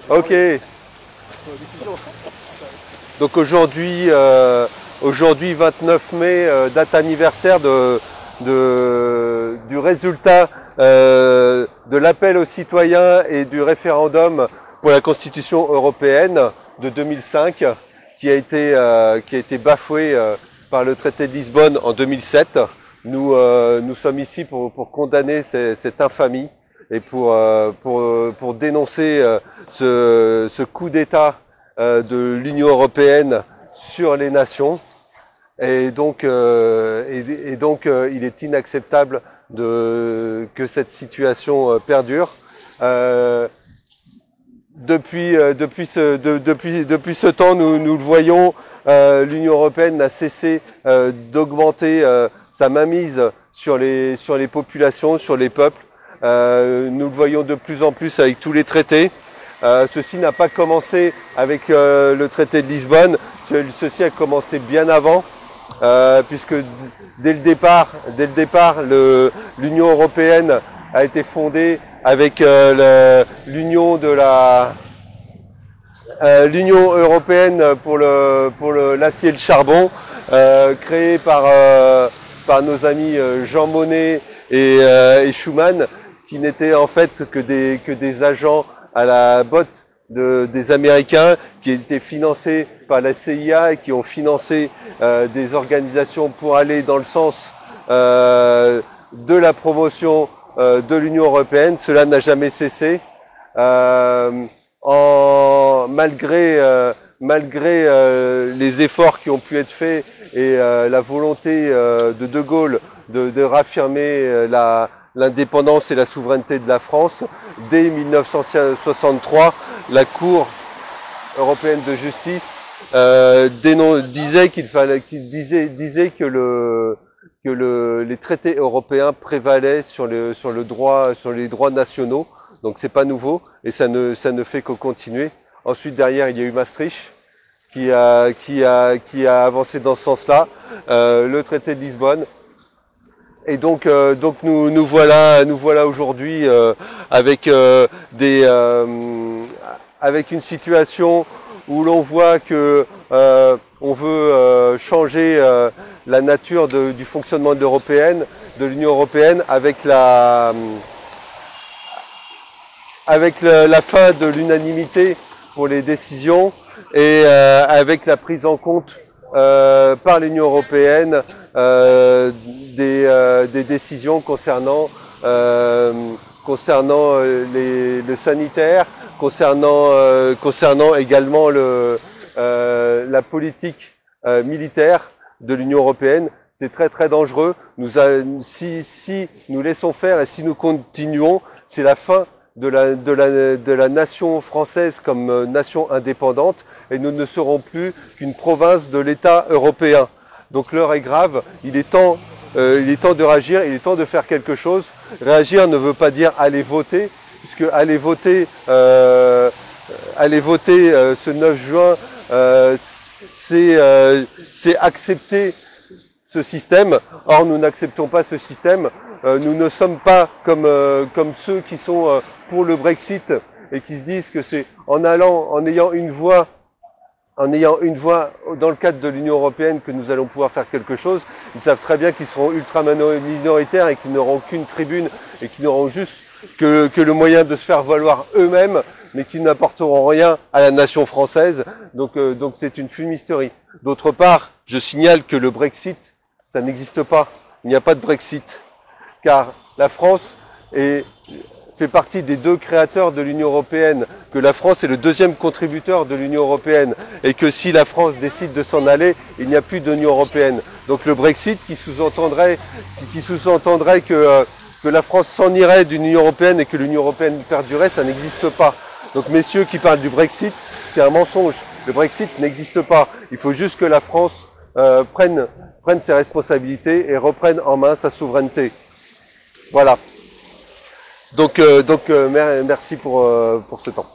Ok. Donc aujourd'hui, aujourd'hui 29 mai, date anniversaire du résultat de l'appel aux citoyens et du référendum pour la Constitution européenne de 2005, qui a été bafoué par le traité de Lisbonne en 2007. Nous sommes ici pour condamner cette infamie et pour dénoncer ce coup d'État de l'Union européenne sur les nations. Et donc, il est inacceptable que cette situation perdure. Depuis ce temps, nous le voyons, l'Union européenne n'a cessé d'augmenter sa mainmise sur les populations, sur les peuples. Nous le voyons de plus en plus avec tous les traités. Ceci n'a pas commencé avec le traité de Lisbonne, ceci a commencé bien avant, puisque dès le départ, l'Union européenne a été fondée avec l'Union européenne pour l'acier et le charbon, créée par nos amis Jean Monnet et Schuman, qui n'étaient en fait que des agents à la botte des Américains, qui étaient financés par la CIA et qui ont financé des organisations pour aller dans le sens de la promotion de l'Union européenne. Cela n'a jamais cessé. Malgré les efforts qui ont pu être faits et la volonté de Gaulle de raffirmer l'indépendance et la souveraineté de la France, dès 1963, la Cour européenne de justice disait que les traités européens prévalaient sur les droits nationaux. Donc c'est pas nouveau et ça ne fait que continuer. Ensuite derrière il y a eu Maastricht qui a avancé dans ce sens-là, le traité de Lisbonne. Et donc nous voilà aujourd'hui avec une situation où l'on voit que on veut changer la nature du fonctionnement de l'Union européenne avec la fin de l'unanimité pour les décisions et avec la prise en compte par l'Union européenne des décisions concernant le sanitaire, concernant également la politique militaire de l'Union européenne. C'est très très dangereux. Si nous laissons faire et si nous continuons, c'est la fin de la nation française comme nation indépendante et nous ne serons plus qu'une province de l'État européen. Donc l'heure est grave, il est temps de réagir, il est temps de faire quelque chose. Réagir ne veut pas dire aller voter, puisque aller voter ce 9 juin, c'est accepter ce système. Or nous n'acceptons pas ce système. Nous ne sommes pas comme ceux qui sont pour le Brexit et qui se disent que c'est en ayant une voix dans le cadre de l'Union européenne que nous allons pouvoir faire quelque chose. Ils savent très bien qu'ils seront ultra minoritaires et qu'ils n'auront qu'une tribune et qu'ils n'auront juste que le moyen de se faire valoir eux-mêmes, mais qui n'apporteront rien à la nation française. Donc c'est une fumisterie. D'autre part, je signale que le Brexit, ça n'existe pas. Il n'y a pas de Brexit. Car la France fait partie des deux créateurs de l'Union européenne, que la France est le deuxième contributeur de l'Union européenne, et que si la France décide de s'en aller, il n'y a plus d'Union européenne. Donc le Brexit qui sous-entendrait que la France s'en irait d'une Union européenne et que l'Union européenne perdurait, ça n'existe pas. Donc messieurs qui parlent du Brexit, c'est un mensonge. Le Brexit n'existe pas. Il faut juste que la France prenne ses responsabilités et reprenne en main sa souveraineté. Voilà. Donc merci pour ce temps.